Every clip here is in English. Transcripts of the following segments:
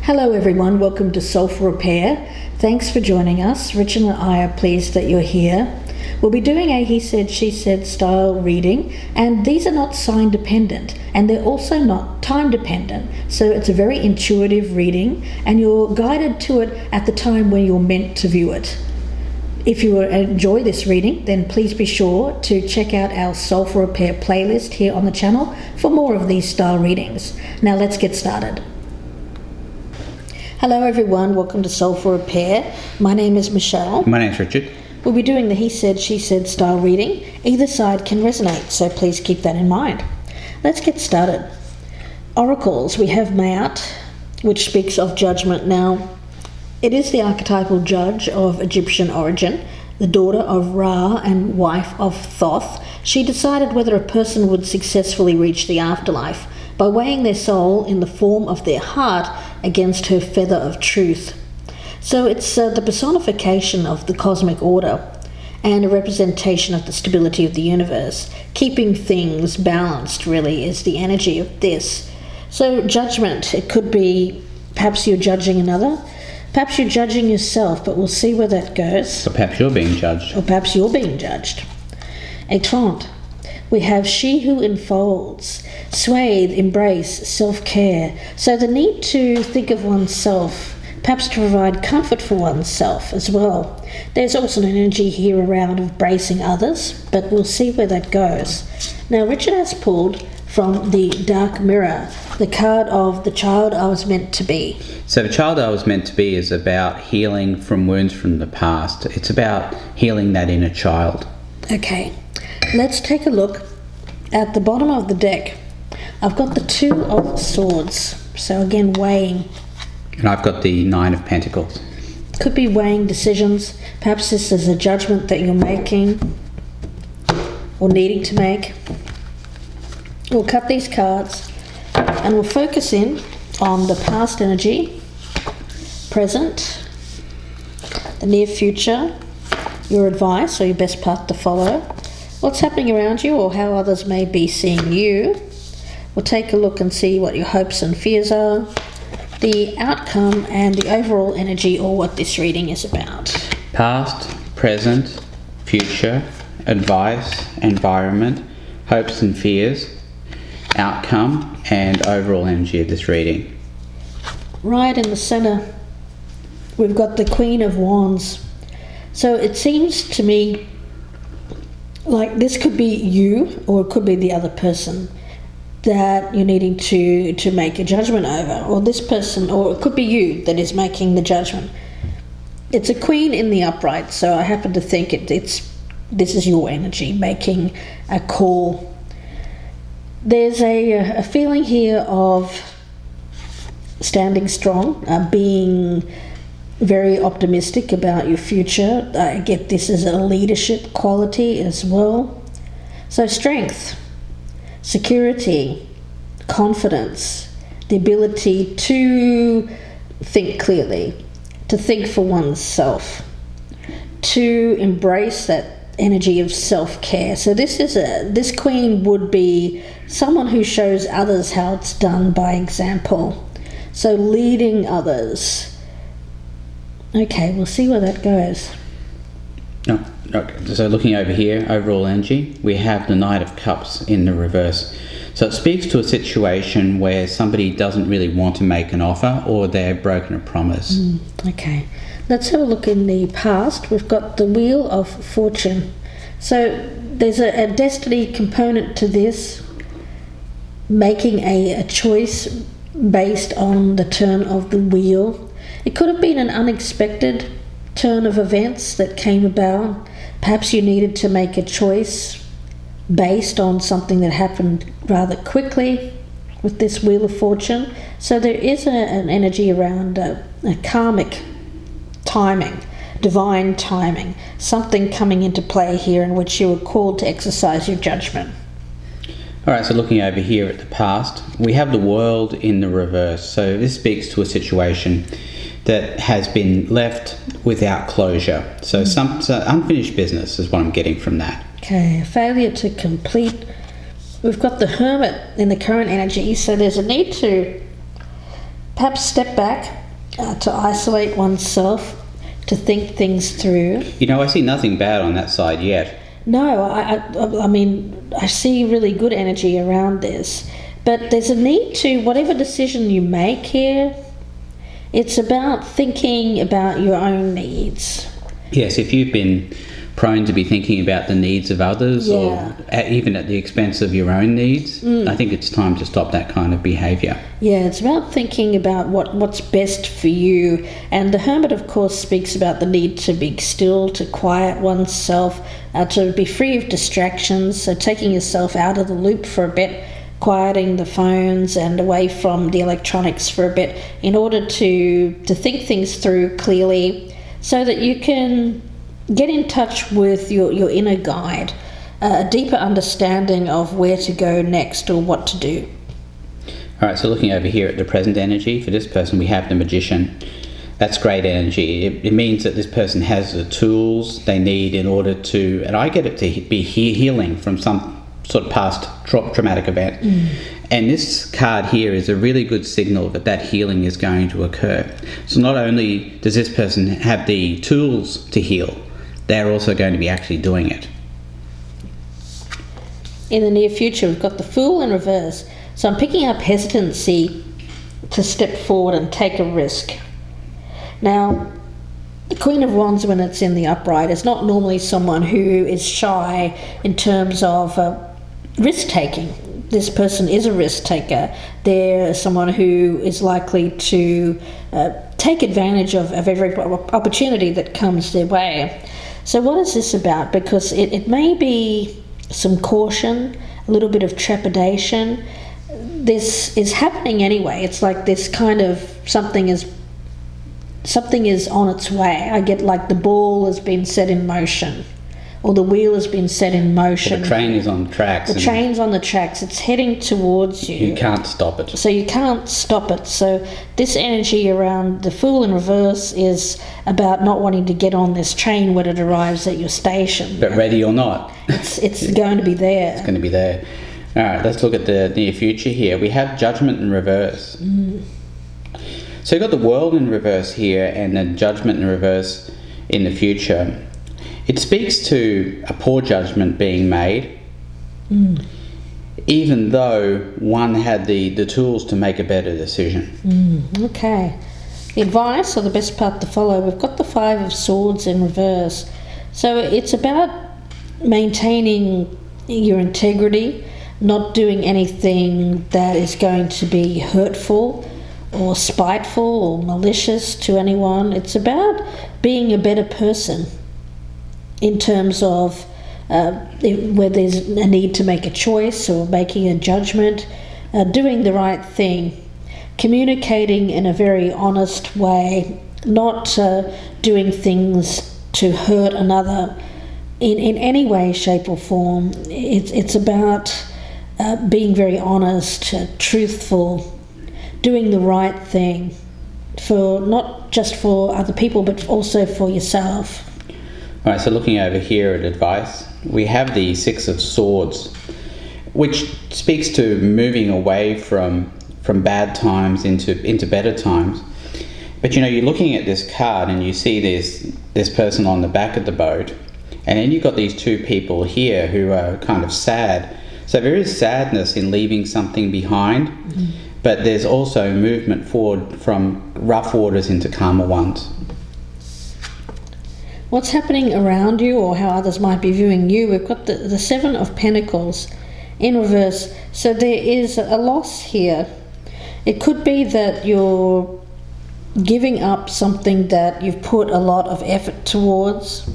Hello everyone, welcome to Soulful Repair. Thanks for joining us. Richard and I are pleased that you're here. We'll be doing a he said, she said style reading, and these are not sign dependent and they're also not time dependent. So it's a very intuitive reading and you're guided to it at the time when you're meant to view it. If you enjoy this reading, then please be sure to check out our Soulful Repair playlist here on the channel for more of these style readings. Now let's get started. Hello everyone, welcome to Soulful Repair. My name is Michelle. My name's Richard. We'll be doing the he said, she said style reading. Either side can resonate, so please keep that in mind. Let's get started. Oracles, we have Waite, which speaks of judgment. Now, it is the archetypal judge of Egyptian origin, the daughter of Ra and wife of Thoth. She decided whether a person would successfully reach the afterlife by weighing their soul in the form of their heart against her feather of truth. So it's the personification of the cosmic order and a representation of the stability of the universe. Keeping things balanced really is the energy of this. So judgment, it could be perhaps you're judging another, perhaps you're judging yourself, but we'll see where that goes. So perhaps you're being judged. Or perhaps you're being judged. Étreinte. We have she who enfolds, swathe, embrace, self-care. So the need to think of oneself, perhaps to provide comfort for oneself as well. There's also an energy here around of bracing others, but we'll see where that goes. Now Richard has pulled from the Dark Mirror, the card of the child I was meant to be. So the child I was meant to be is about healing from wounds from the past. It's about healing that inner child. Okay, let's take a look at the bottom of the deck. I've got the Two of Swords, so again weighing. And I've got the Nine of Pentacles. Could be weighing decisions. Perhaps this is a judgment that you're making or needing to make. We'll cut these cards and we'll focus in on the past energy, present, the near future, your advice or your best path to follow, what's happening around you or how others may be seeing you. We'll take a look and see what your hopes and fears are, the outcome and the overall energy or what this reading is about. Past, present, future, advice, environment, hopes and fears, outcome and overall energy of this reading. Right in the center, we've got the Queen of Wands. So it seems to me like this could be you or it could be the other person that you're needing to make a judgment over, or this person, or it could be you that is making the judgment. It's a queen in the upright, so I happen to think this is your energy making a call. There's a feeling here of standing strong, being very optimistic about your future. I get this as a leadership quality as well. So strength, security, confidence, the ability to think clearly, to think for oneself, to embrace that energy of self-care. So this queen would be someone who shows others how it's done by example. So leading others. Okay, we'll see where that goes. Okay. So looking over here, overall energy, we have the Knight of Cups in the reverse. So it speaks to a situation where somebody doesn't really want to make an offer or they've broken a promise. Okay, let's have a look in the past. We've got the Wheel of Fortune. So there's a destiny component to this, making a choice based on the turn of the wheel. It could have been an unexpected turn of events that came about. Perhaps you needed to make a choice based on something that happened rather quickly with this Wheel of Fortune. So there is an energy around a karmic timing, divine timing, something coming into play here in which you were called to exercise your judgment. Alright, so looking over here at the past, we have the World in the reverse. So this speaks to a situation that has been left without closure. So some unfinished business is what I'm getting from that. Okay, failure to complete. We've got the Hermit in the current energy, so there's a need to perhaps step back to isolate oneself, to think things through. You know, I see nothing bad on that side yet. No, I mean, I see really good energy around this. But there's a need to, whatever decision you make here, it's about thinking about your own needs. Yes, if you've been prone to be thinking about the needs of others, Yeah. or even at the expense of your own needs, I think it's time to stop that kind of behaviour. Yeah, it's about thinking about what's best for you. And the Hermit, of course, speaks about the need to be still, to quiet oneself, to be free of distractions, so taking yourself out of the loop for a bit, quieting the phones and away from the electronics for a bit, in order to think things through clearly, so that you can get in touch with your inner guide, a deeper understanding of where to go next or what to do. All right, so looking over here at the present energy, for this person we have the Magician. That's great energy. It means that this person has the tools they need in order to, and I get it to be healing from some sort of past traumatic event. And this card here is a really good signal that healing is going to occur. So not only does this person have the tools to heal, they're also going to be actually doing it. In the near future, we've got the Fool in reverse. So I'm picking up hesitancy to step forward and take a risk. Now, the Queen of Wands, when it's in the upright, is not normally someone who is shy in terms of risk-taking. This person is a risk-taker. They're someone who is likely to take advantage of every opportunity that comes their way. So what is this about? Because it may be some caution, a little bit of trepidation. This is happening anyway. It's like this kind of something is on its way. I get like the ball has been set in motion, or the wheel has been set in motion. The train is on the tracks. The train's on the tracks. It's heading towards you. You can't stop it. So you can't stop it. So this energy around the Fool in reverse is about not wanting to get on this train when it arrives at your station. But ready or not, it's going to be there. It's going to be there. All right, let's look at the near future here. We have Judgment in reverse. So you've got the World in reverse here and the Judgment in reverse in the future. It speaks to a poor judgment being made, even though one had the tools to make a better decision. Okay. The advice, or the best part to follow, we've got the Five of Swords in reverse. So it's about maintaining your integrity, not doing anything that is going to be hurtful or spiteful or malicious to anyone. It's about being a better person in terms of where there's a need to make a choice or making a judgment, doing the right thing, communicating in a very honest way, not doing things to hurt another in any way, shape or form. It's about being very honest, truthful, doing the right thing, for not just for other people but also for yourself. All right, so looking over here at advice, we have the Six of Swords, which speaks to moving away from bad times into better times. But you know, you're looking at this card and you see this person on the back of the boat, and then you've got these two people here who are kind of sad. So there is sadness in leaving something behind, but there's also movement forward from rough waters into calmer ones. What's happening around you, or how others might be viewing you? We've got the Seven of Pentacles in reverse. So there is a loss here. It could be that you're giving up something that you've put a lot of effort towards.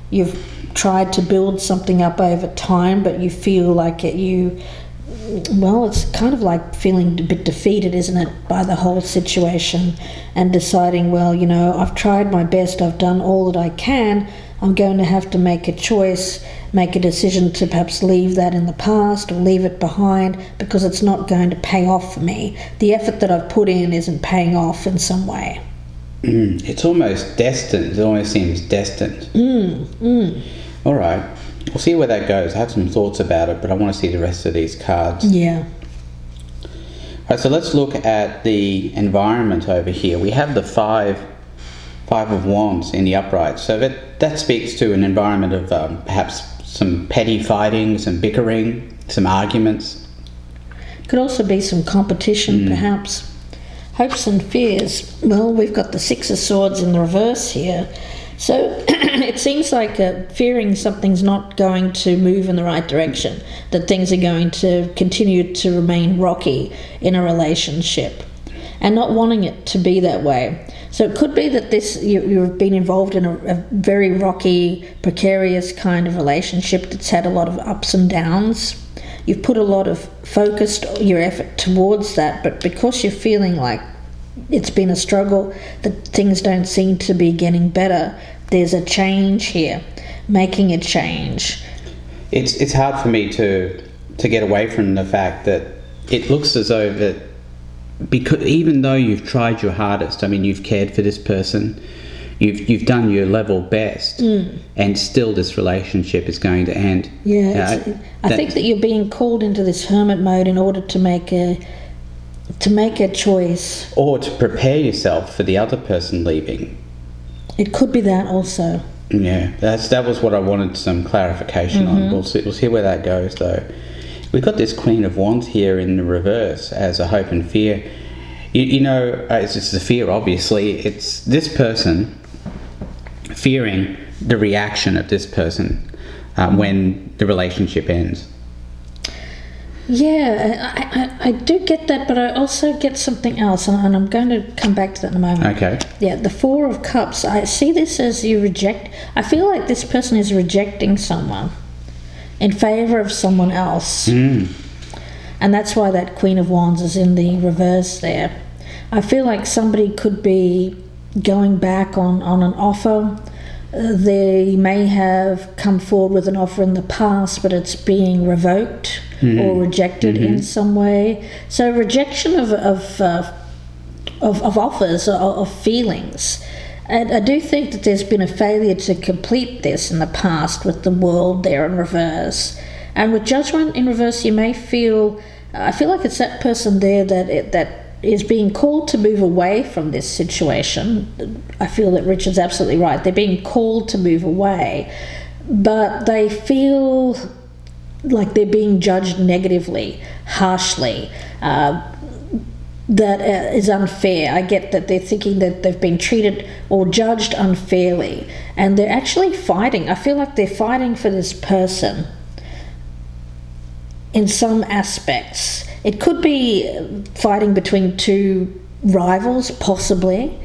You've tried to build something up over time, but you feel like it's kind of like feeling a bit defeated, isn't it, by the whole situation, and deciding, well, you know, I've tried my best, I've done all that I can, I'm going to have to make a choice, make a decision to perhaps leave that in the past or leave it behind, because it's not going to pay off for me. The effort that I've put in isn't paying off in some way. It's almost destined. It almost seems destined. All right. We'll see where that goes. I have some thoughts about it, but I want to see the rest of these cards. Yeah. All right, so let's look at the environment over here. We have the five of wands in the upright. So that speaks to an environment of perhaps some petty fighting, some bickering, some arguments. Could also be some competition, perhaps. Hopes and fears. Well, we've got the Six of Swords in the reverse here. So it seems like fearing something's not going to move in the right direction, that things are going to continue to remain rocky in a relationship, and not wanting it to be that way. So it could be that you've been involved in a very rocky, precarious kind of relationship that's had a lot of ups and downs. You've put a lot of focused your effort towards that, but because you're feeling like it's been a struggle, that things don't seem to be getting better, there's a change here, making a change. It's hard for me to get away from the fact that it looks as though that, because even though you've tried your hardest, I mean, you've cared for this person, you've done your level best, and still this relationship is going to end. Yeah, I think that you're being called into this hermit mode in order to make a choice, or to prepare yourself for the other person leaving. It could be that also. Yeah, that was what I wanted some clarification on. We'll see where that goes, though. We've got this Queen of Wands here in the reverse as a hope and fear. It's just the fear, obviously. It's this person fearing the reaction of this person when the relationship ends. Yeah, I do get that, but I also get something else, and I'm going to come back to that in a moment. Okay. Yeah, the Four of Cups. I see this as you reject. I feel like this person is rejecting someone in favour of someone else. And that's why that Queen of Wands is in the reverse there. I feel like somebody could be going back on an offer. They may have come forward with an offer in the past, but it's being revoked or rejected in some way. So rejection of offers, of feelings. And I do think that there's been a failure to complete this in the past with the World there in reverse. And with Judgment in reverse, you may feel, I feel like it's that person there that is being called to move away from this situation. I feel that Richard's absolutely right. They're being called to move away, but they feel like they're being judged negatively, harshly. That is unfair. I get that they're thinking that they've been treated or judged unfairly, and they're actually fighting. I feel like they're fighting for this person in some aspects. It could be fighting between two rivals, possibly,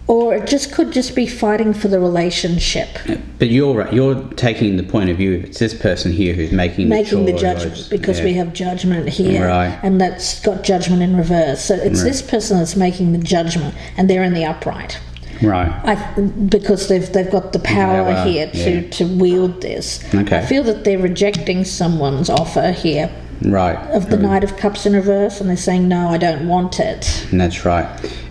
or it could just be fighting for the relationship. But you're right. You're taking the point of view. It's this person here who's making the judgment, because we have Judgment here, right, and that's got Judgment in reverse. So it's this person that's making the judgment, and they're in the upright. Right. Because they've got the power here to wield this. Okay. I feel that they're rejecting someone's offer here. Right. Of the Knight of Cups in reverse, and they're saying, no, I don't want it. And that's right.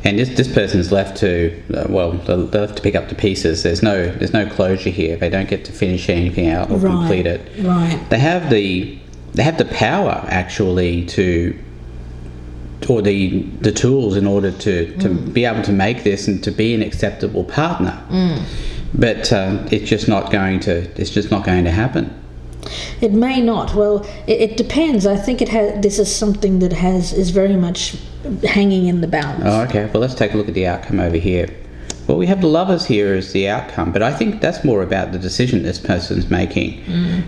And this person's left to, they'll have to pick up the pieces. There's no closure here. They don't get to finish anything out or complete it. Right. They have the power, actually, or the tools in order to be able to make this and to be an acceptable partner. But it's just not going to happen. It may not. Well, it depends. I think this is something that is very much hanging in the balance. Oh, okay. Well, let's take a look at the outcome over here. Well, we have the Lovers here as the outcome, but I think that's more about the decision this person's making.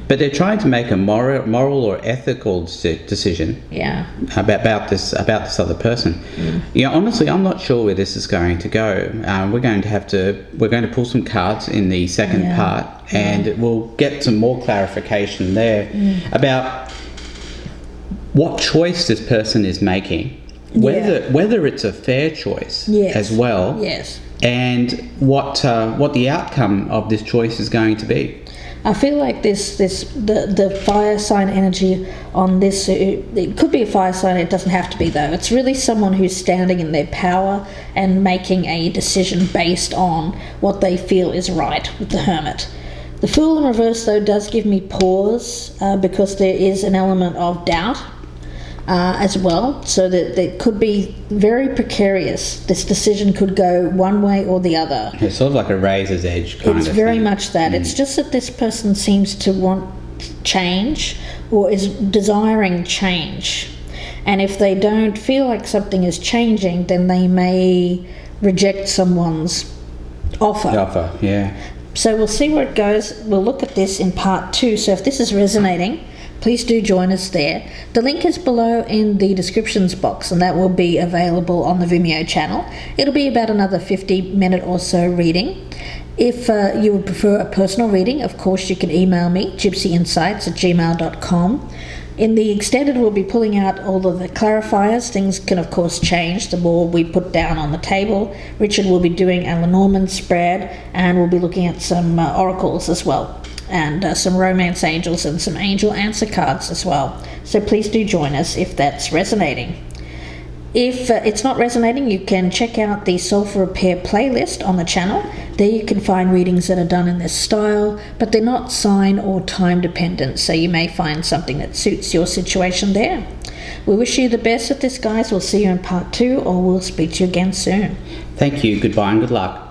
But they're trying to make a moral or ethical decision. Yeah. About this other person. Honestly, I'm not sure where this is going to go. We're going to pull some cards in the second part, and we'll get some more clarification there about what choice this person is making, whether it's a fair choice as well. Yes. And what the outcome of this choice is going to be. I feel like the fire sign energy on this, it could be a fire sign, it doesn't have to be though. It's really someone who's standing in their power and making a decision based on what they feel is right with the Hermit. The Fool in reverse though does give me pause because there is an element of doubt. as well, so that it could be very precarious. This decision could go one way or the other. It's sort of like a razor's edge kind of thing. It's very much that. It's just that this person seems to want change or is desiring change. And if they don't feel like something is changing, then they may reject someone's offer. Yeah. So we'll see where it goes. We'll look at this in part 2. So if this is resonating, please do join us there. The link is below in the descriptions box, and that will be available on the Vimeo channel. It'll be about another 50-minute or so reading. If you would prefer a personal reading, of course you can email me, gypsyinsights@gmail.com. In the extended, we'll be pulling out all of the clarifiers. Things can, of course, change the more we put down on the table. Richard will be doing a Lenormand spread, and we'll be looking at some oracles as well, and some romance angels and some angel answer cards as well. So please do join us if that's resonating. If it's not resonating, you can check out the Soulful Repair playlist on the channel. There you can find readings that are done in this style, but they're not sign or time dependent, so you may find something that suits your situation there. We wish you the best with this, guys. We'll see you in part 2, or we'll speak to you again soon. Thank you. Goodbye and good luck.